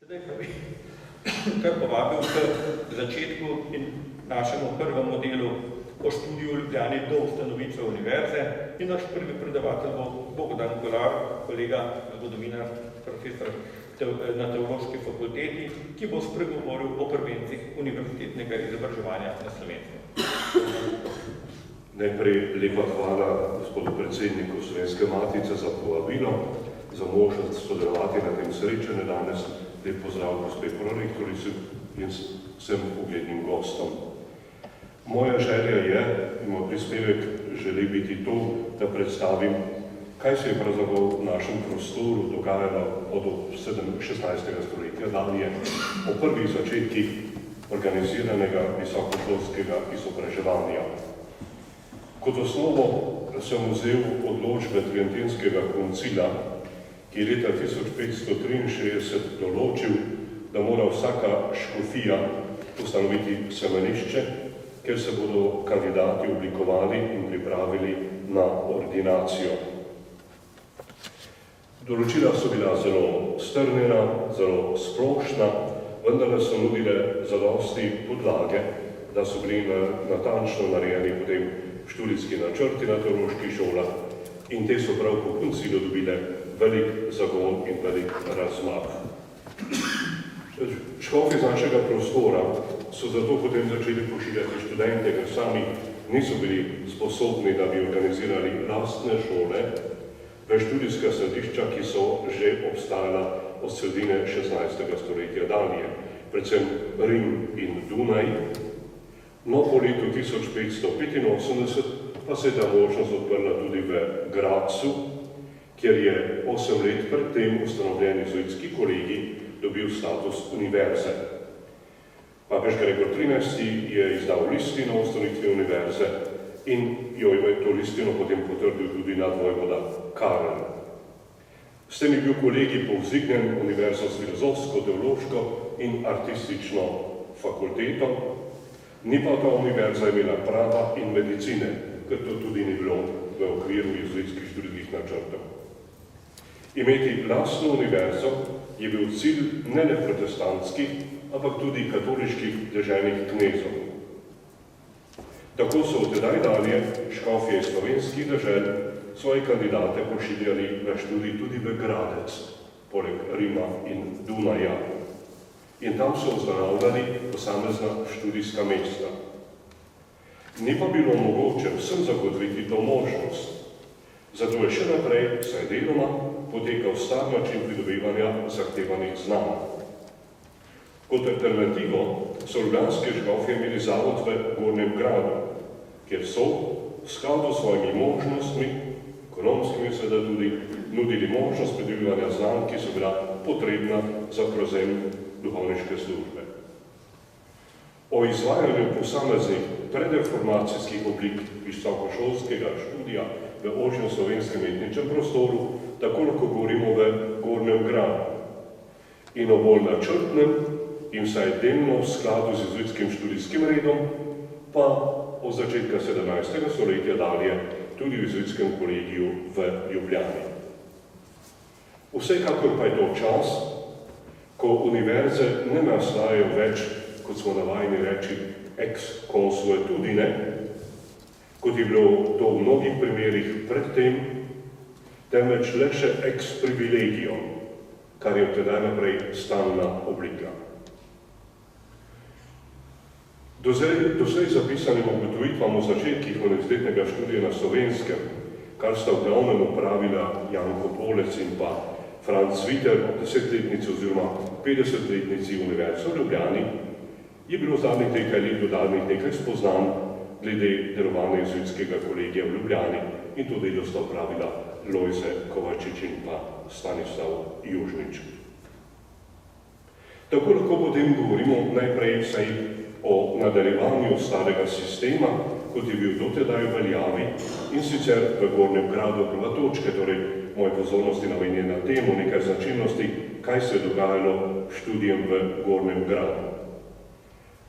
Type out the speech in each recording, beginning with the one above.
Zdaj pa bi kar povabil k začetku in našemu prvemu delu o študiju v Ljubljani do ustanovitve univerze in naš prvi predavatelj bo Bogdan Kolar, kolega zgodovinar, profesor na Teološki fakulteti, ki bo spregovoril o prvencih univerzitetnega izobraževanja na Slovenskem. Najprej lepa hvala gospodu predsedniku Slovenske matice za povabilo, za možnost sodelovati na tem srečanju danes. Lep pozdrav gospe prorektorici in vsem uglednim gostom. Moja želja je, in moj prispevek želi biti to, da predstavim, kaj se je pravzaprav v našem prostoru dogajalo od 16. stoletja dalje, o prvih začetkih organiziranega visokošolskega izobraževanja. Kot osnovo sem vzel odločbe Tridentinskega koncila, ki je leta 1563 določil, da mora vsaka škofija ustanoviti semenišče, kjer se bodo kandidati oblikovali in pripravili na ordinacijo. Določila so bila zelo strnjena, zelo splošna, vendar so nudile zadosti podlage, da so bili natančno narejeni potem študijski načrti na teoloških šolah in te so prav po koncilu dobile velik zagon in velik razmah. Škofi z našega prostora so zato potem začeli pošiljati študente, ker sami niso bili sposobni, da bi organizirali lastne šole v študijska središča, ki so že obstajala od sredine 16. stoletja dalje, predvsem Rim in Dunaj. No, po letu 1585 pa se je ta možnost odprla tudi v Gradcu, kjer je 8 let pred tem ustanovljen jezuitski kolegij dobil status univerze. Papež Gregor XIII je izdal listino o ustanovitvi univerze in jo je to listino potem potrdil tudi nadvojvoda Karel. S tem je bil kolegij povzdignjen univerzo s filozofsko, teološko in artistično fakulteto, ni pa ta univerza imela prava in medicine, ker to tudi ni bilo v okviru jezuitskih študijskih načrtov. Imeti lastno univerzo je bil cilj ne le protestantskih, ampak tudi katoliških deželnih knezov. Tako so od tedaj dalje škofje iz slovenskih dežel svoje kandidate pošiljali na študij tudi v Gradec, poleg Rima in Dunaja. In tam so ustanavljali posamezna študijska mesta. Ni pa bilo mogoče vsem zagotoviti to možnost. Zato je še naprej, vsaj deloma, potekal star način pridobivanja zahtevanih znanj. Kot alternativo so ljubljanske škofje imeli zavod v Gornjem Gradu, kjer so v skladu s svojimi možnostmi, ekonomskimi seveda tudi, nudili možnost pridobivanja znanj, ki so bila potrebna za prevzem duhovniške službe. O izvajanju posameznih predreformacijskih oblik visokošolskega študija v ožjem slovenskem etničnem prostoru, tako lahko govorimo v Gornjem Gradu. In o bolj načrtnem in vsaj delno v skladu z jezuitskim študijskim redom, pa od začetka 17. stoletja dalje tudi v jezuitskem kolegiju v Ljubljani. Vsekakor pa je to čas, ko univerze ne nastajajo več, kot smo navajeni reči, ex consuetudine, kot je bilo to v mnogih primerih predtem, temveč le še ex privilegio, kar je od tedaj naprej stalna oblika. Doslej zapisanim ugotovitvam o začetkih univerzitetnega študija na Slovenskem, kar sta v glavnem opravila Janko Polec in pa Franc Viter ob 10-letnici oziroma 50-letnici Univerze v Ljubljani, je bilo zadnjih nekaj let dodanih nekaj spoznanj glede delovanja jezuitskega kolegija v Ljubljani in to delo sta opravila Lojze Kovačič in pa Stanislav Južnič. Tako lahko potem govorimo najprej vsaj o nadaljevanju starega sistema, kot je bil dotedaj v veljavi in sicer v Gornjem Gradu prva točka, torej moje pozornosti namenjena temu nekaj značilnosti, kaj se je dogajalo študijem v Gornjem Gradu.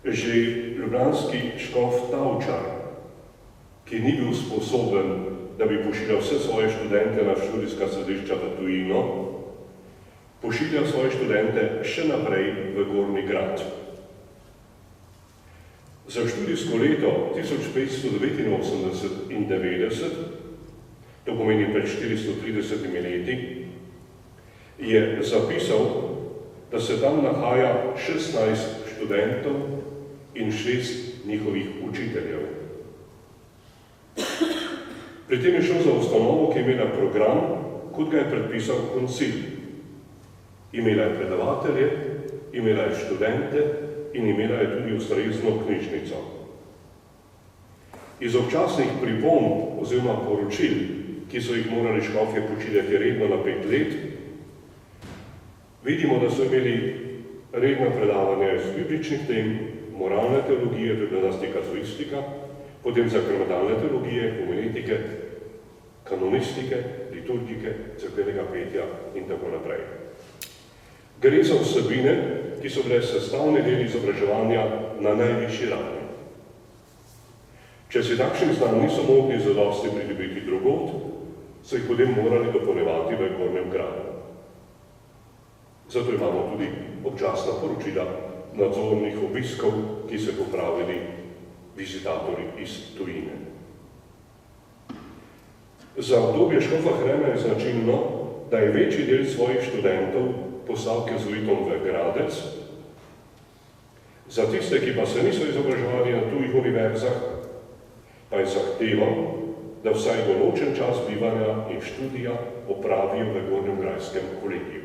Že ljubljanski škof Tavčar, ki ni bil sposoben, da bi pošiljal vse svoje študente na študijska središča v tujino, pošilja svoje študente še naprej v Gornji Grad. Za študijsko leto 1589 in 90, to pomeni pred 430 leti, je zapisal, da se tam nahaja 16 študentov in 6 njihovih učiteljev. Pri tem je šlo za ustanovo, ki je imela program, kot ga je predpisal koncil. Imela je predavatelje, imela je študente in imela je tudi ustrezno knjižnico. Iz občasnih pripomb oziroma poročil, ki so jih morali škofje pošiljati redno na 5 let, vidimo, da so imeli redna predavanja iz bibličnih tem, moralne teologije, to je bila zlasti kazuistika, potem zakrmentalne teologije, homiletike, kanonistike, liturgike, cerkvenega petja in tako naprej. Gre za vsebine, ki so bile sestavni del izobraževanja na najvišji ravni. Če si takšnih znanj niso mogli zadosti pridobiti drugod, so jih potem morali dopolnjevati v Gornjem Gradu. Zato imamo tudi občasna poročila nadzornih obiskov, ki so jih opravili vizitatorji iz tujine. Za obdobje škofa Hrema je značilno, da je večji del svojih študentov poslal k jezuitom v Gradec. Za tiste, ki pa se niso izobraževali na tujih univerzah, pa je zahteval, da vsaj določen čas bivanja in študija opravijo v Gornjograjskem kolegiju.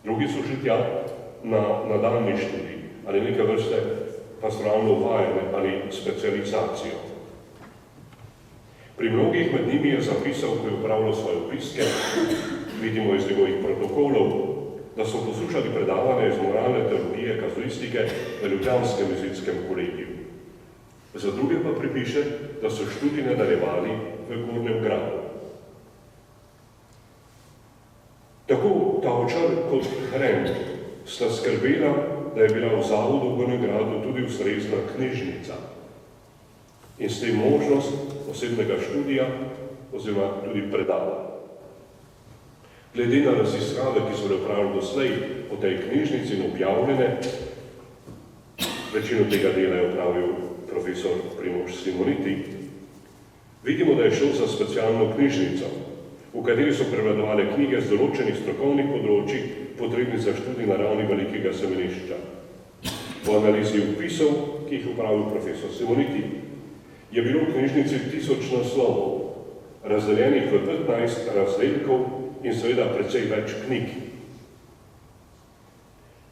Drugi so šli tja na nadaljnji študij ali neke vrste pastoralno uvajanje ali specializacijo. Pri mnogih med njimi je zapisal, ko je upravljal svoje obiske, vidimo iz njegovih protokolov, da so poslušali predavanja iz moralne teologije, kazuistike v ljubljanskem jezuitskem kolegiju. Za druge pa pripiše, da so študij nadaljevali v Gornjem Gradu. Tako Tavčar kot Hrem sta skrbela, da je bila v zavodu v Gornjem Gradu tudi ustrezna knjižnica in s tem možnost osebnega študija oziroma tudi predava. Glede na raziskave, ki so bile opravljene doslej o tej knjižnici in objavljene, večino tega dela je opravil profesor Primož Simoniti, vidimo, da je šlo za specialno knjižnico, v kateri so prevladovale knjige z določenih strokovnih področij, potrebnih za študij na ravni velikega semenišča. Po analizi vpisov, ki jih opravil profesor Simoniti, je bilo v knjižnici 1000 naslovov, razdeljenih v 15 razdelkov in seveda precej več knjig.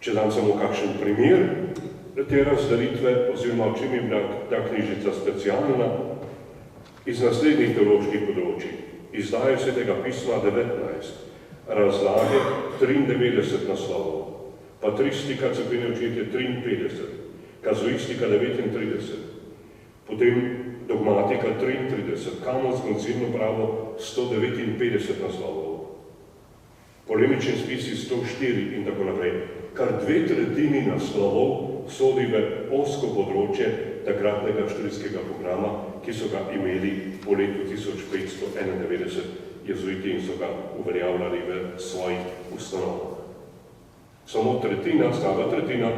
Če dam samo kakšen primer te razdelitve, oziroma o čem je bila ta knjižnica specialna, iz naslednjih teoloških področij. Izdaje Svetega pisma 19, razlage 93 naslovov, patristika, cerkvene učitelje 53, kazuistika 39, potem dogmatika 33, kanonsko in civilno pravo 159 naslovov, polemični spisi 104 in tako naprej. Kar 2/3 naslovov sodi v ozko področje takratnega študijskega programa, ki so ga imeli po letu 1591 jezuiti in so ga uveljavljali v svojih ustanovah. Samo tretjina, slaba tretjina,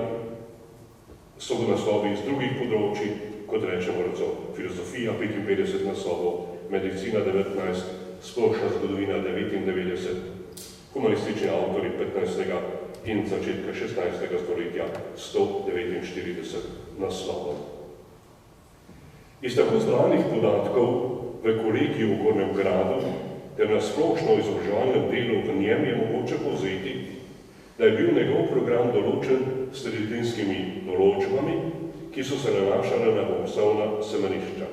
so v naslovi iz drugih področij, kot rečemo recimo filozofija 55 naslovov, medicina 19, splošna zgodovina 99, humanistični avtori 15. in začetka 16. stoletja 149 naslovov. Iz tako zbranih podatkov v kolegiju v Gornjem Gradu ter na splošno izobraževalnem delu v njem je mogoče povzeti, da je bil njegov program določen s tridentskimi določbami, ki so se nanašale na bogoslovna semenišča.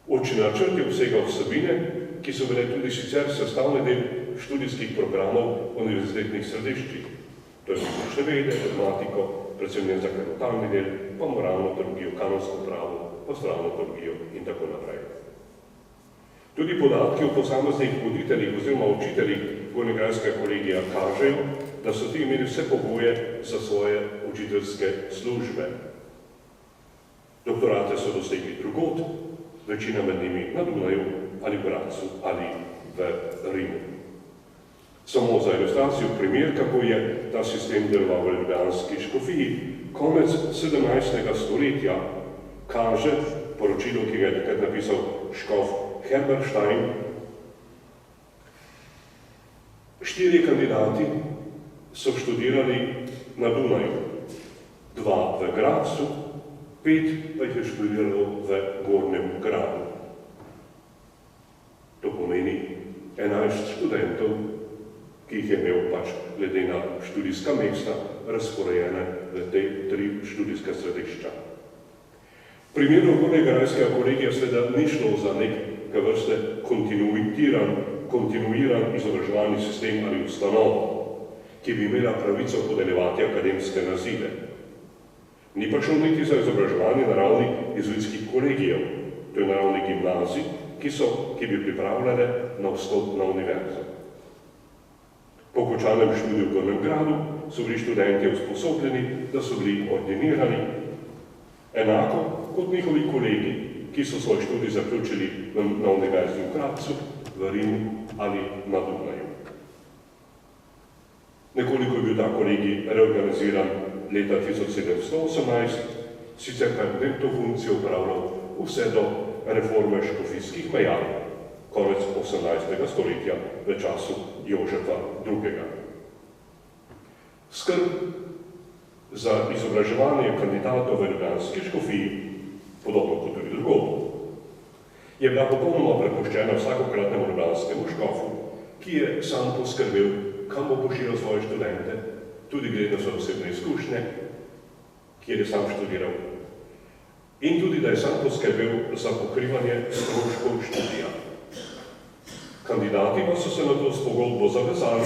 Učni načrt je obsegal vsebine, ki so bile tudi sicer sestavni del študijskih programov univerzitetnih središčih. To je biblične vede, dogmatiko, predvsem njen zakrmentalni del, pa moralno teologijo, kanonsko pravo, pastoralno teologijo in tako naprej. Tudi podatki o posameznih voditeljih oziroma učiteljih Gornjograjskega kolegija kažejo, da so ti imeli vse pogoje za svoje učiteljske službe. Doktorate so dosegli drugod, večina med njimi na Dunaju ali v Gradcu ali v Rimu. Samo za ilustracijo primer, kako je ta sistem deloval v ljubljanski škofiji, konec 17. stoletja kaže poročilo, ki ga je takrat napisal škof Herberstein. 4 kandidati so študirali na Dunaju, 2 v Gradcu, 5 pa jih je študiralo v Gornjem Gradu. To pomeni 11 študentov, ki jih je imel pač glede na študijska mesta razporejene v te 3 študijska središča. V primeru Gornjegrajskega kolegija seveda ni šlo za neke vrste kontinuiran izobraževalni sistem ali ustanovo, ki bi imela pravico podeljevati akademske nazive. Ni pa šlo niti za izobraževanje na ravni jezuitskih kolegijev, to je na ravni gimnazij, ki bi pripravljale na vstop na univerzo. Po končanem študiju v Gornjem Gradu so bili študenti usposobljeni, da so bili ordinirani, enako kot njihovi kolegi, ki so svoj študij zaključili na univerzi v Gradcu, v Rimu ali na Dunaju. Nekoliko je bil ta kolegij reorganiziran leta 1718, sicer pa je to funkcijo upravljal vse do reforme škofijskih meja, konec 18. stoletja v času Jožefa II. Skrb za izobraževanje kandidatov v ljubljanski škofiji, podobno kot tudi drugod, je bila popolnoma prepuščena vsakokratnemu ljubljanskemu škofu, ki je sam poskrbel, kam bo pošiljal svoje študente, tudi glede na svoje osebne izkušnje, kjer je sam študiral. In tudi, da je sam poskrbel za pokrivanje stroškov študija. Kandidati pa so se na to s pogodbo zavezali,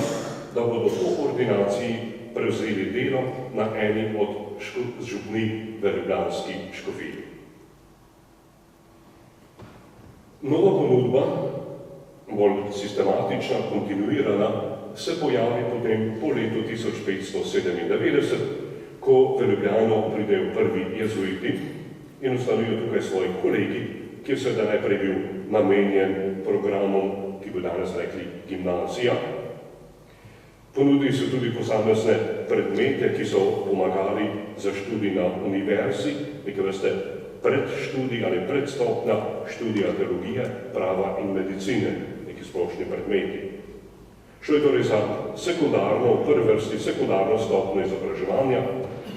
da bodo po ordinaciji prevzeli delo na eni od župnij v ljubljanski škofiji. Nova ponudba, bolj sistematična, kontinuirana, se pojavi potem po letu 1597, ko v Ljubljano pridejo prvi jezuiti in ustanovijo tukaj svoji kolegi, ki je seveda najprej bil namenjen programom, ki bi danes rekli gimnazija. Ponudili so tudi posamezne predmete, ki so pomagali za študij na univerzi, neke vrste predštudij ali predstopna študija teologije, prava in medicine, neki splošni predmeti. Šlo je torej za sekundarno, v prvi vrsti sekundarno stopno izobraževanja,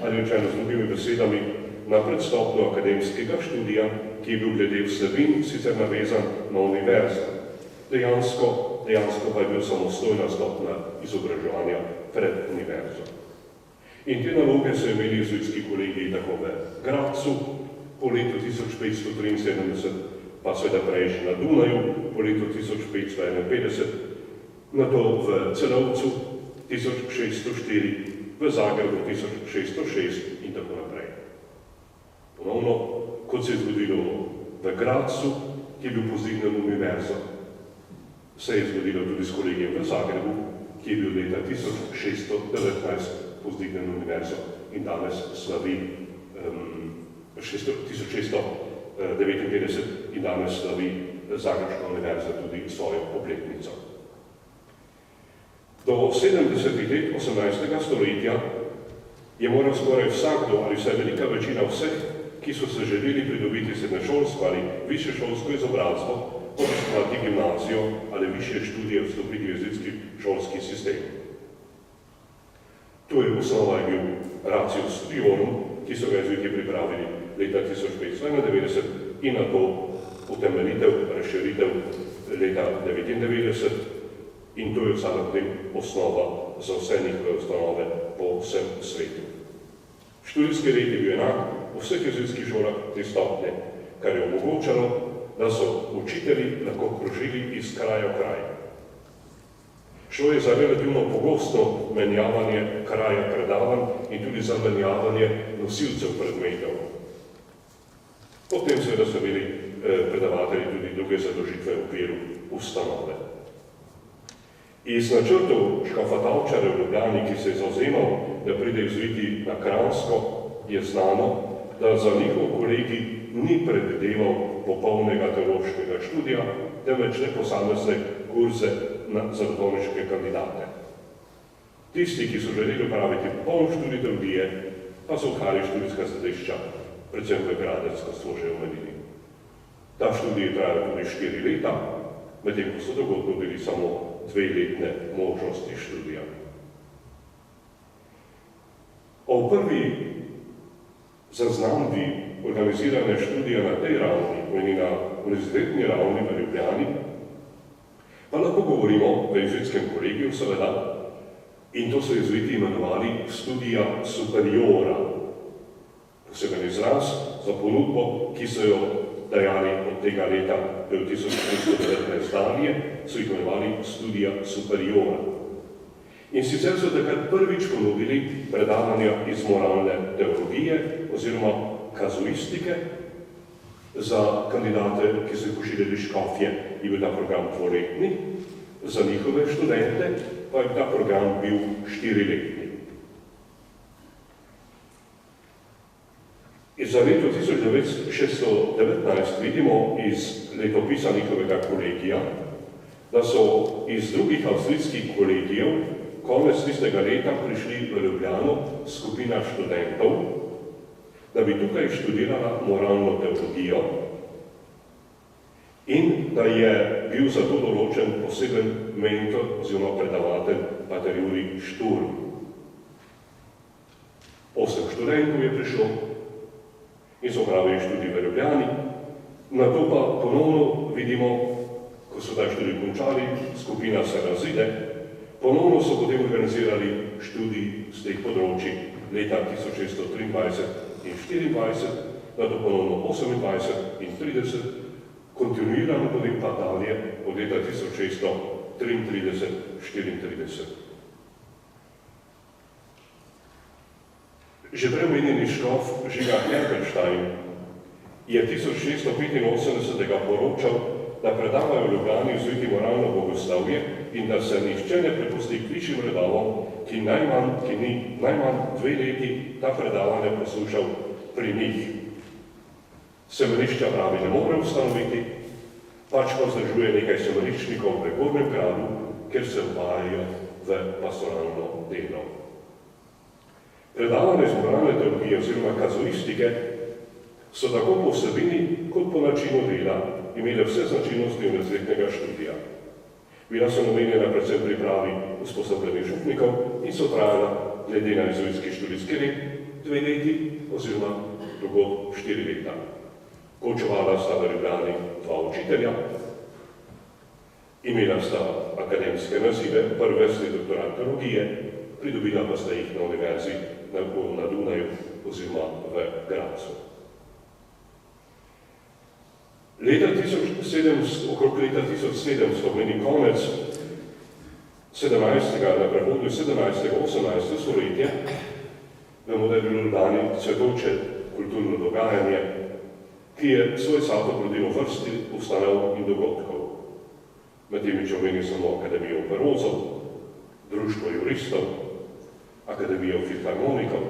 ali rečeno z drugimi besedami, na predstopno akademskega študija, ki je bil glede vsebin sicer navezan na univerzo. Dejansko pa je bil samostojna stopna izobraževanja pred univerzo. In te naloge so imeli jezuitski kolegiji tako v Gradcu, po letu 1573, pa seveda prej že na Dunaju, po letu 1551, nato v Celovcu 1604, v Zagrebu 1606 in tako naprej. Ponovno, kot se je zgodilo v Gradcu, ki je bil povzdignjen univerzo, se je zgodilo tudi s kolegijem v Zagrebu, ki je bil leta 1619 povzdignjen univerzo in danes slavi 1659 in danes slavi Zagrebška univerza tudi svojo obletnico. Do 70-ih let 18. stoletja je moral skoraj vsakdo ali vsaj velika večina vseh, ki so se želeli pridobiti srednješolsko ali višješolsko izobrazbo, obiskovati gimnazijo ali višje študije vstopiti v jezuitski šolski sistem. To je osnova je bil ratio studiorum, ki so ga jezuiti pripravili leta 1591 in na to utemeljitev, razširitev leta 1999 in to je vsega potem osnova za vse njihove ustanove po vsem svetu. Študijski red je bil enak v vseh jezuitskih šolah te stopnje, kar je omogočalo, da so učitelji lahko krožili iz kraja v kraj. Šlo je za relativno pogosto menjavanje kraja predavanj in tudi za menjavanje nosilcev predmetov. Potem seveda so bili predavatelji tudi druge zadožitve v okviru ustanove. Iz načrtov škofa Tavčarja v Ljubljani, ki se je zavzemal, da pride jezuiti na Kranjsko, je znano, da za njihov kolegi ni predvideval popolnega teološkega študija, temveč le posamezne kurze za duhovniške kandidate. Tisti, ki so želeli opraviti popoln študij teologije, pa so odhajali študijska središča, predvsem v Gradec, kot smo že omenili. Ta študij je trajal tudi 4 leta, medtem ko so drugod nudili samo 2-letne možnosti študija. O prvi zaznambi organizirane študija na tej ravni, na univerzitetni ravni v Ljubljani, pa lahko govorimo v jezuitskem kolegiju, seveda, in to so jezuiti imenovali studija superiora. Poseben izraz za ponudbo, ki so jo dajali od tega leta 1919 dalje, so jih imenovali studija superiora. In sicer so takrat prvič ponudili predavanja iz moralne teologije oziroma kazuistike za kandidate, ki so jih pošiljali škofje, je bil ta program 2-letni, za njihove študente pa je ta program bil 4-letni. Za leto 1619 vidimo iz letopisa njihovega kolegija, da so iz drugih avstrijskih kolegijev konec tistega leta prišli v Ljubljano skupina študentov, da bi tukaj študirala moralno teologijo in da je bil za to določen poseben mentor oziroma predavatelj pater Jurij Šturm. 8 študentov je prišlo in so opravili študij v Ljubljani. Nato pa ponovno vidimo, ko so ta študij končali, skupina se razide, ponovno so potem organizirali študij z teh področij leta 1623 in 24, nato ponovno 28 in 30, kontinuirano potem pa dalje od leta 1633-34. Že preomenjeni škof Žiga Herberstein je 1685 poročal, da predavajo v Ljubljani jezuiti moralno bogoslovje in da se nihče ne prepusti k višjim redovom, ki ni najmanj 2 leti ta predavanja poslušal pri njih. Semenišča pravi ne more ustanoviti, pač pa vzdržuje nekaj semeniščnikov v Gornjem gradu, ker se uvajajo v pastoralno delo. Predavanja iz moralne teologije oziroma kazuistike so tako po vsebini kot po načinu dela imele vse značilnosti univerzitetnega študija. Bila so namenjena predvsem pripravi usposobljenih župnikov in so trajala glede na jezuitski študijski red 2 leti oziroma drugod 4 leta. Končevala sta v Ljubljani 2 učitelja, imela sta akademske nazive, prve vrsti doktorat teologije, pridobila pa sta jih na univerzi na Dunaju oziroma v Gradcu. Okrog leta 1700, meni konec 17. na prehodu 17. 18. stoletja, vemo, da je bilo v Ljubljani cvetoče kulturno dogajanje, ki je svoj sapo rodilo vrsti ustanov in dogodkov. Med temi če omeni samo Akademijo operozov, Društvo juristov, Akademijo filharmonikov.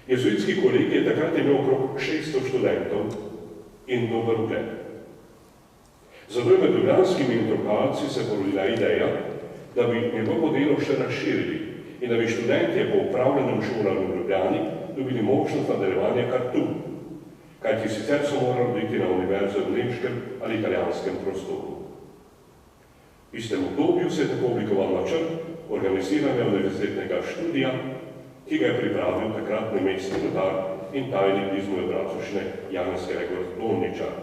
Jezuitski kolegij je takrat imel okrog 600 študentov in dober ugled. Zato je med ljubljanskimi intelektualci se porodila ideja, da bi njegovo delo še razširili in da bi študentje po upravljenem šolanju v Ljubljani dobili možnost nadaljevanja kar tu, kajti sicer so morali biti na univerze v nemškem ali italijanskem prostoru. V istem obdobju se je tako oblikoval načrt organiziranja univerzitetnega študija, ki ga je pripravil takratni mestni notar in tajnik Bizmove Bratovšne Janez Gregor Donničar.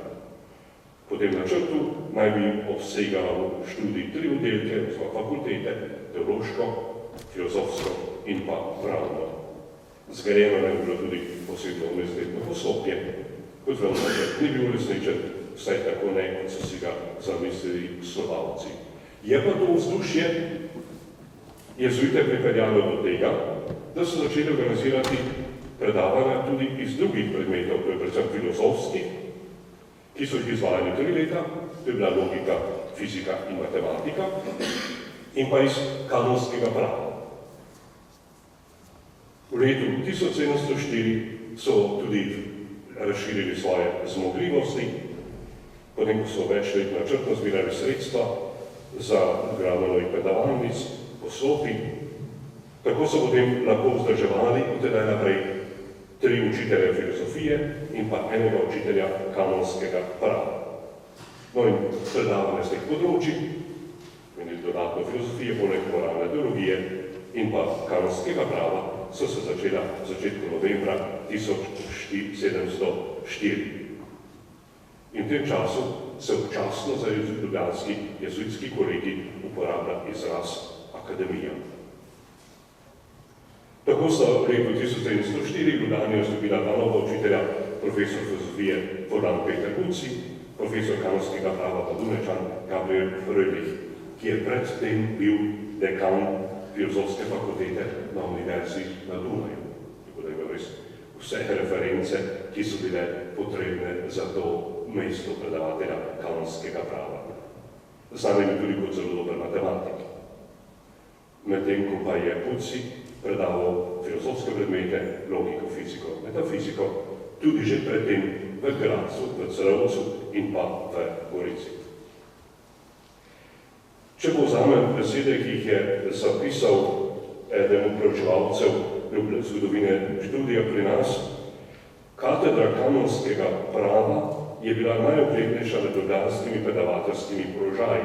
Po tem načrtu naj bi obsegalo študij 3 oddelke, fakultete, teološko, filozofsko in pa pravno. Zgrajeno naj bi bilo tudi posebno univerzitetno poslopje, kot vam načrt ni bil resničen, vsaj tako ne, kot so si ga zamislili Slovalci. Je pa to vzdušje jezuite pripeljalo do tega, da so začeli organizirati predavanja tudi iz drugih predmetov, to je predvsem filozofskih, ki so jih izvajali 3 leta, to je bila logika, fizika in matematika, in pa iz kanonskega prava. V letu 1704 so tudi razširili svoje zmogljivosti, potem ko so več let načrtno zbirali sredstva za gradnjo novih predavalnic, poslopij. Tako so potem lahko vzdrževali od tedaj naprej 3 učitelje filozofije in pa enega učitelja kanonskega prava. No in predavanje z teh področij, menili dodatno filozofije, poleg moralne teologije in pa kanonskega prava, so se začela v začetku novembra 1704. In v tem času se občasno za ljubljanski jezuitski kolegij uporablja izraz akademija. Tako sta v letu 1704 v Ljubljani nastopila dva nova učitelja, profesor filozofije Forlan Peter Kuci, profesor kanonskega prava pa Dunajčan Gabriel Fröhlich, ki je predtem bil dekan filozofske fakultete na Univerzi na Dunaju. Tako da je res vse reference, ki so bile potrebne za to mesto predavatelja kanonskega prava. Znan je tudi kot zelo dober matematik. Medtem ko pa je Kuci predaval filozofske predmete, logiko, fiziko, metafiziko, tudi že predtem v Gradcu, v Celovcu in pa v Gorici. Če povzamem besede, ki jih je zapisal eden od preučevalcev zgodovine študija pri nas, katedra kanonskega prava je bila najuglednejša med ljubljanskimi predavateljskimi položaji.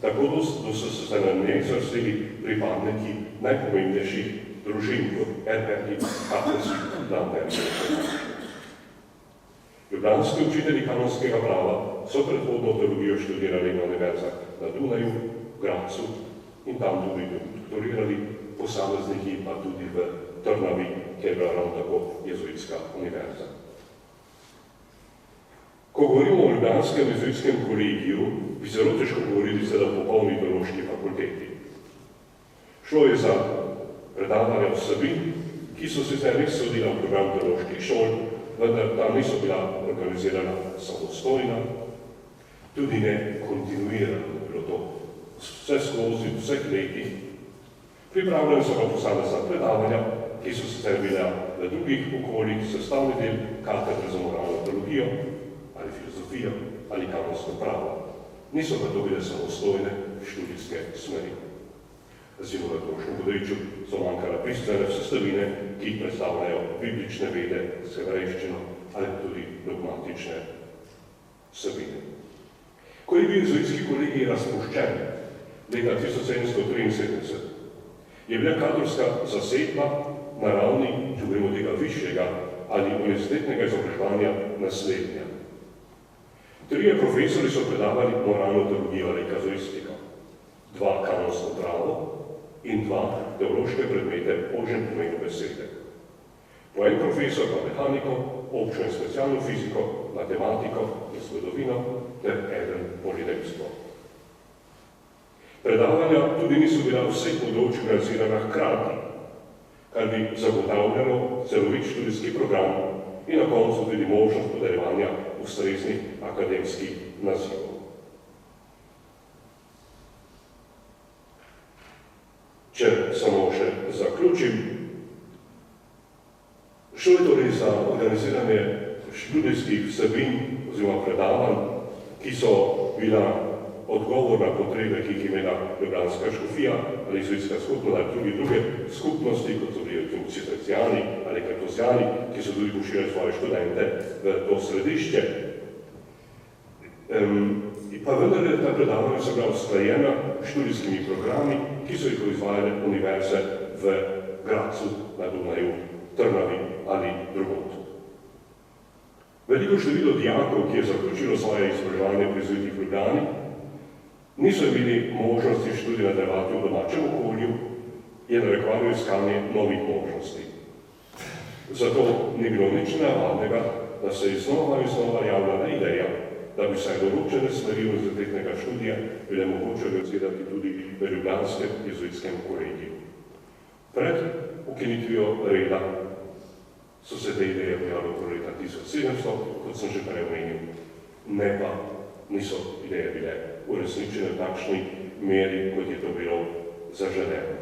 Tako da so se na njej zvrstili pripadniki najpomembnejših družin kot Erbergi, Kaplesi, Lambergi. Ljubljanski učitelji kanonskega prava so predhodno teologijo študirali na univerzah na Dunaju, v Gradcu in tam tudi doktorirali, posamezniki pa tudi v Trnavi, kjer je bila ravno tako jezuitska univerza. Ko govorimo o ljubljanskem jezuitskem kolegiju, bi zelo težko govorili o popolni teološki fakulteti. Šlo je za predavanja vsebin, ki so sicer res sodila v program teoloških šol, vendar tam niso bila organizirana samostojna, tudi ne kontinuirano bilo to vse skozi, vseh letih. Pripravljeni so pa posamezna predavanja, ki so sicer bila v drugih okoljih sestavni del katedre za moralno teologijo ali filozofijo ali kanonsko pravo. Niso pa to bile samostojne študijske smeri. Recimo na teološkem področju so manjkale bistvene sestavine, ki predstavljajo biblične vede s hebrejščino ali tudi dogmatične vsebine. Ko je bil jezuitski kolegij razpuščen leta 1773, je bila kadrovska zasedba na ravni, če govorimo tega višjega ali univerzitetnega izobraževanja, naslednja. 3 profesori so predavali moralno teologijo ali kazuistiko, 2 kanonsko pravo in 2 teološke predmete v ožjem pomenu besede. Po en profesor pa mehaniko, občno in specialno fiziko, matematiko in zgodovino ter eden polidemstvo. Predavanja tudi niso bila vseh področij organizirana hkrati, kar bi zagotavljalo celovit študijski program in na koncu tudi možnost podeljevanja ustreznih akademskih nazivov. Če samo še zaključim, šlo je torej za organiziranje študijskih vsebin oziroma predavanj, ki so bila odgovor na potrebe, ki jih je imela ljubljanska škofija ali jezuitska skupnost ali tudi druge skupnosti, kot so bili cistercijani ali kartuzijani, ki so tudi pošiljali svoje študente v to središče. Pa vendar je ta predavanja so bila usklajena študijskimi programi, ki so jih izvajale univerze v Gradcu, na Dunaju, Trnavi ali drugod. Veliko število dijakov, ki je zaključilo svoje izobraževanje pri jezuitih v Ljubljani, niso imeli možnosti študija nadaljevati v domačem okolju, je narekovalo iskanje novih možnosti. Zato ni bilo nič nenavadnega, da se je znova in znova javljala ideja, da bi vsaj določene smeri univerzitetnega študija bile mogoče organizirati tudi v ljubljanskem jezuitskem kolegiju. Pred ukinitvijo reda so se te ideje pojavile okoli leta 1700, kot sem že prej omenil, ne pa niso ideje bile uresničene v takšni meri, kot je to bilo zaželeno.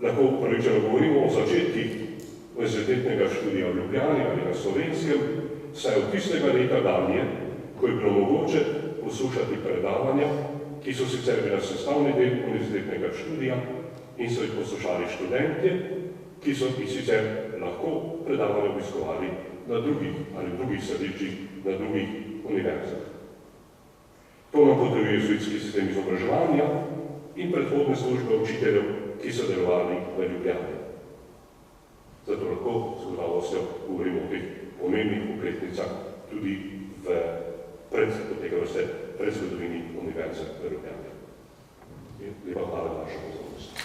Lahko prvič govorimo o začetkih univerzitetnega študija v Ljubljani ali na Slovenskem, saj od tistega leta dalje, ko je bilo mogoče poslušati predavanja, ki so sicer bila sestavni del univerzitetnega študija in so jih poslušali študentje, ki so jih sicer lahko predavanja obiskovali na drugih ali v drugih središčih, na drugih univerzah. To nam potrjuje jezuitski sistem izobraževanja in predhodne službe učiteljev, ki so delovali v Ljubljani. Zato lahko s gotovostjo govorimo o teh pomembnih okretnicah tudi v predzgodovini univerze v Ljubljani. Lepa hvala za vašo pozornost.